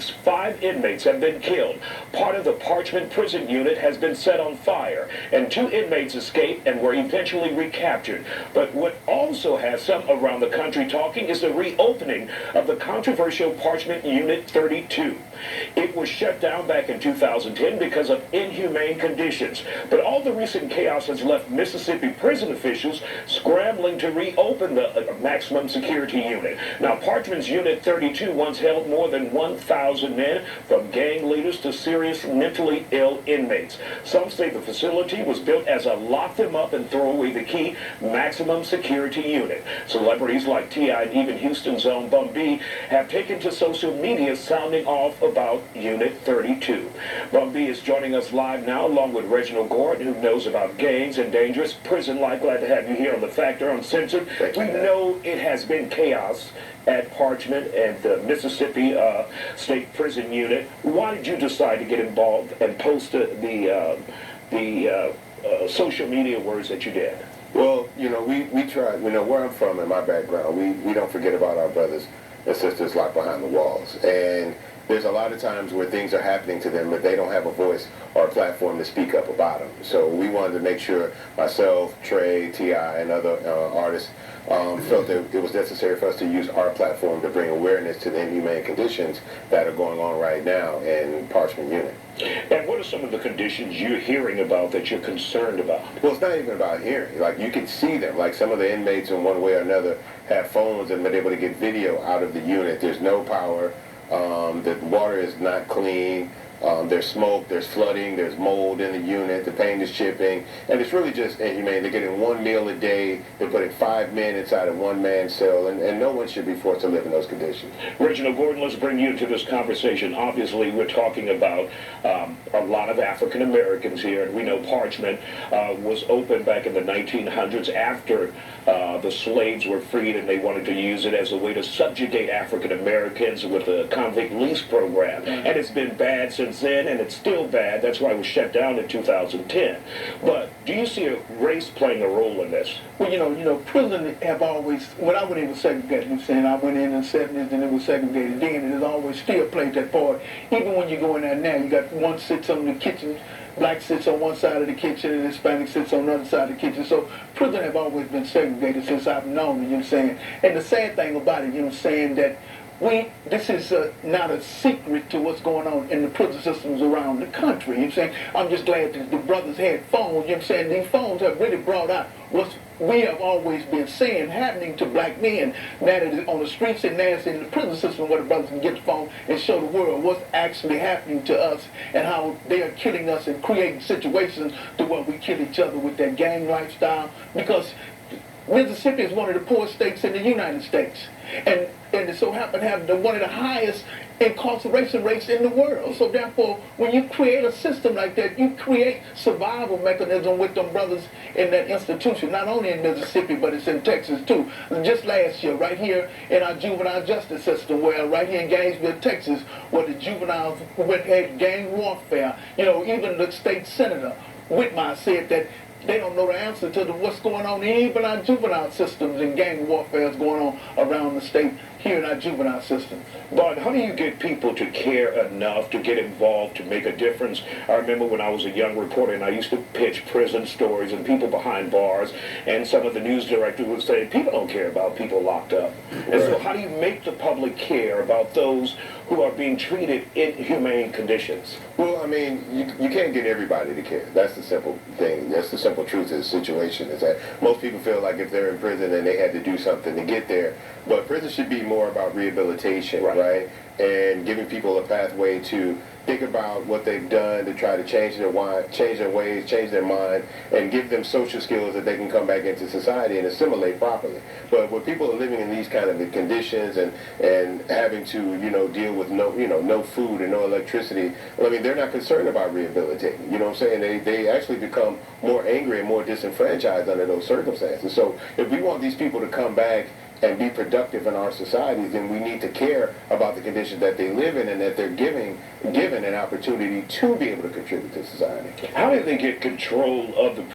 5 inmates have been killed. Part of the Parchment prison unit has been set on fire, and 2 inmates escaped and were eventually recaptured. But what also has some around the country talking is the reopening of the controversial Parchment Unit 32. It was shut down back in 2010 because of inhumane conditions, but all the recent chaos has left Mississippi prison officials scrambling to reopen the maximum security unit. Now, Parchment's Unit 32 once held more than 1,000 men, from gang leaders to serious mentally ill inmates. Some say the facility was built as a lock them up and throw away the key maximum security unit. Celebrities like T.I. and even Houston's own Bun B have taken to social media sounding off about Unit 32. Bun B is joining us live now, along with Reginald Gordon, who knows about gangs and dangerous prison life. Glad to have you here on The Factor Uncensored. We know it has been chaos at Parchment and the Mississippi State Prison Unit. Why did you decide to get involved and post the social media words that you did? Well, you know, we try, you know, where I'm from and my background, we don't forget about our brothers and sisters locked behind the walls. And there's a lot of times where things are happening to them, but they don't have a voice or a platform to speak up about them. So we wanted to make sure myself, Trey, T.I., and other artists felt that it was necessary for us to use our platform to bring awareness to the inhumane conditions that are going on right now in Parchment Unit. And what are some of the conditions you're hearing about that you're concerned about? Well, it's not even about hearing. Like, you can see them. Like, some of the inmates in one way or another have phones and been able to get video out of the unit. There's no power. The water is not clean. There's smoke, there's flooding, there's mold in the unit, the paint is chipping, and it's really just inhumane. They're getting 1 meal a day, they're putting 5 men inside a one-man cell, and no one should be forced to live in those conditions. Reginald Gordon, let's bring you into this conversation. Obviously, we're talking about a lot of African Americans here, and we know Parchment was opened back in the 1900s after the slaves were freed, and they wanted to use it as a way to subjugate African Americans with the convict lease program. And it's been bad since then, and it's still bad. That's why it was shut down in 2010. But do you see a race playing a role in this? Well, you know, prisons have always, when I went in, was segregated. You're saying I went in the 70s and it was segregated then, and it always still played that part. Even when you go in there now, you got one sits on the kitchen, black sits on one side of the kitchen, and Hispanic sits on the other side of the kitchen. So prison have always been segregated since I've known it, you know what I'm saying? And the sad thing about it, you know what I'm saying, that this is not a secret to what's going on in the prison systems around the country. You know what I'm saying? I'm just glad that the brothers had phones. You know what I'm saying? These phones have really brought out what we have always been saying happening to black men. Now that it's on the streets and now it's in the prison system where the brothers can get the phone and show the world what's actually happening to us and how they are killing us and creating situations to where we kill each other with that gang lifestyle. Because Mississippi is one of the poorest states in the United States. And it so happened to have one of the highest incarceration rates in the world. So therefore, when you create a system like that, you create survival mechanism with them brothers in that institution, not only in Mississippi, but it's in Texas too. Just last year, right here in our juvenile justice system, where right here in Gainesville, Texas, where the juveniles had gang warfare, you know, even the state senator, Whitmire, said that they don't know the answer to what's going on even our juvenile systems, and gang warfare is going on around the state here in our juvenile system. But how do you get people to care enough to get involved, to make a difference? I remember when I was a young reporter and I used to pitch prison stories and people behind bars, and some of the news directors would say, people don't care about people locked up. And so how do you make the public care about those who are being treated in inhumane conditions? Well, I mean, you can't get everybody to care. That's the simple thing. That's the simple truth of the situation, is that most people feel like if they're in prison then they had to do something to get there. But prison should be more about rehabilitation, right? And giving people a pathway to think about what they've done to try to change their ways, change their mind, and give them social skills that they can come back into society and assimilate properly. But when people are living in these kind of conditions and having to, you know, deal with no food and no electricity, I mean, they're not concerned about rehabilitating. You know what I'm saying? They actually become more angry and more disenfranchised under those circumstances. So if we want these people to come back and be productive in our society, then we need to care about the conditions that they live in and that they're given an opportunity to be able to contribute to society. How do they get control of the